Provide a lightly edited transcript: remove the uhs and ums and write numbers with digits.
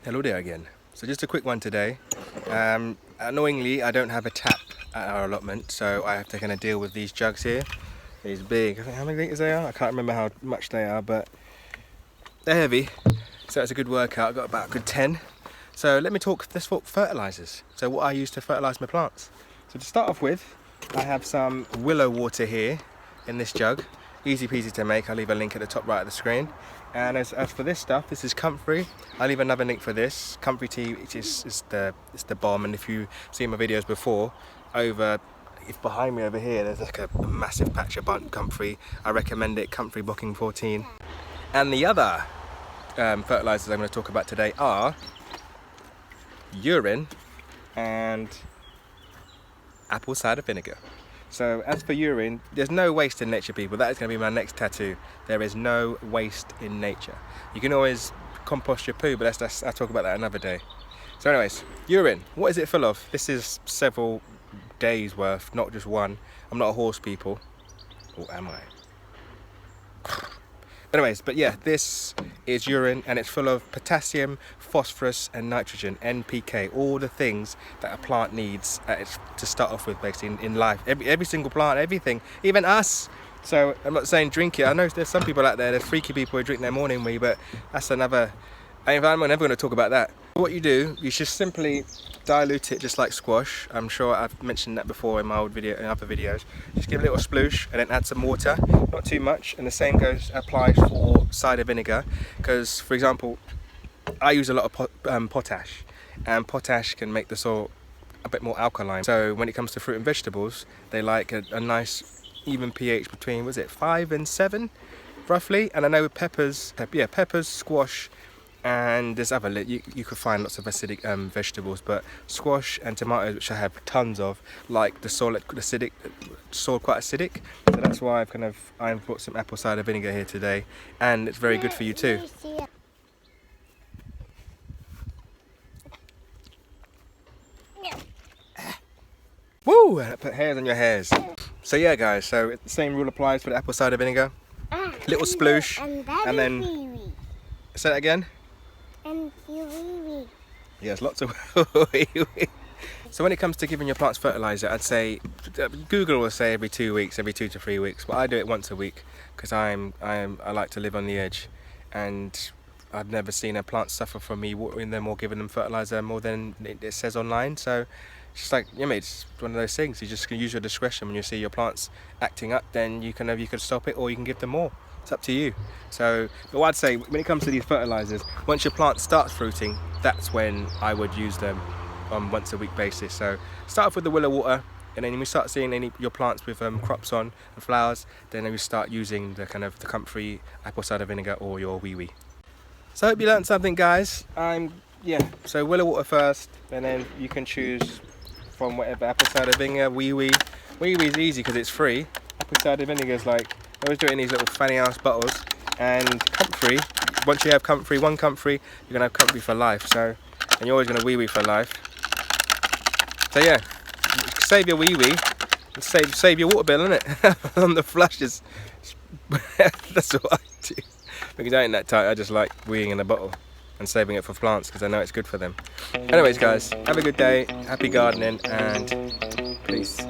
Hello there again. So just a quick one today. Annoyingly, I don't have a tap at our allotment, so I have to kind of deal with these jugs here. These big, I think how many litres they are? I can't remember how much they are, but they're heavy. So it's a good workout. I've got about a good 10. So let me talk this for fertilisers. So what I use to fertilise my plants. So to start off with, I have some willow water here in this jug. Easy peasy to make. I'll leave a link at the top right of the screen. And as for this stuff, this is comfrey. I'll leave another link for this. Comfrey tea, which is the bomb. And if you've seen my videos before, if behind me over here, there's like a massive patch of comfrey. I recommend it, comfrey booking 14. And the other fertilisers I'm going to talk about today are urine and apple cider vinegar. So as for urine, there's no waste in nature, people. That is going to be my next tattoo. There is no waste in nature. You can always compost your poo, but I'll talk about that another day. So anyways, urine, what is it full of? This is several days worth, not just one. I'm not a horse, people. Or am I? Anyways, but yeah, this is urine and it's full of potassium, phosphorus and nitrogen, NPK, all the things that a plant needs to start off with basically in life. Every single plant, everything, even us. So I'm not saying drink it. I know there's some people out there, there's freaky people who drink their morning wee, but that's another, I'm never going to talk about that. What you do, you just simply dilute it just like squash. I'm sure I've mentioned that before in my old video, in other videos. Just give a little sploosh and then add some water, not too much. And the same applies for cider vinegar, because for example, I use a lot of potash, and potash can make the soil a bit more alkaline. So when it comes to fruit and vegetables, they like a nice even pH between, was it 5 and 7 roughly? And I know with peppers, squash, and there's other, you could find lots of acidic vegetables, but squash and tomatoes, which I have tons of, like the soil quite acidic. So that's why I've brought some apple cider vinegar here today, and it's very good for you too. Woo! Put hairs on your hairs. So yeah guys, so the same rule applies for the apple cider vinegar. Little sploosh, and then say that again. And wee-wee. Yes, lots of wee-wee. So when it comes to giving your plants fertilizer, I'd say Google will say every 2 weeks, every 2 to 3 weeks, but I do it once a week because I like to live on the edge, and I've never seen a plant suffer from me watering them or giving them fertilizer more than it says online. So it's just like, it's one of those things. You just can use your discretion. When you see your plants acting up, then you can stop it or you can give them more. It's up to you. So, but what I'd say when it comes to these fertilizers, once your plant starts fruiting, that's when I would use them on once a week basis. So start off with the willow water, and then when you start seeing your plants with crops on and flowers, then we start using the comfrey apple cider vinegar or your wee-wee. So I hope you learned something, guys. So willow water first, and then you can choose from whatever, apple cider vinegar, wee-wee. Wee-wee is easy because it's free. Apple cider vinegar is like, I always do it in these little fanny ass bottles. And comfrey, once you have one comfrey, you're gonna have comfrey for life. So, and you're always gonna wee-wee for life. So yeah, save your wee-wee, and save your water bill, innit? On the flushes. That's what I do. Because I ain't that tight, I just like weeing in a bottle and saving it for plants because I know it's good for them. Anyways guys, have a good day, happy gardening, and peace.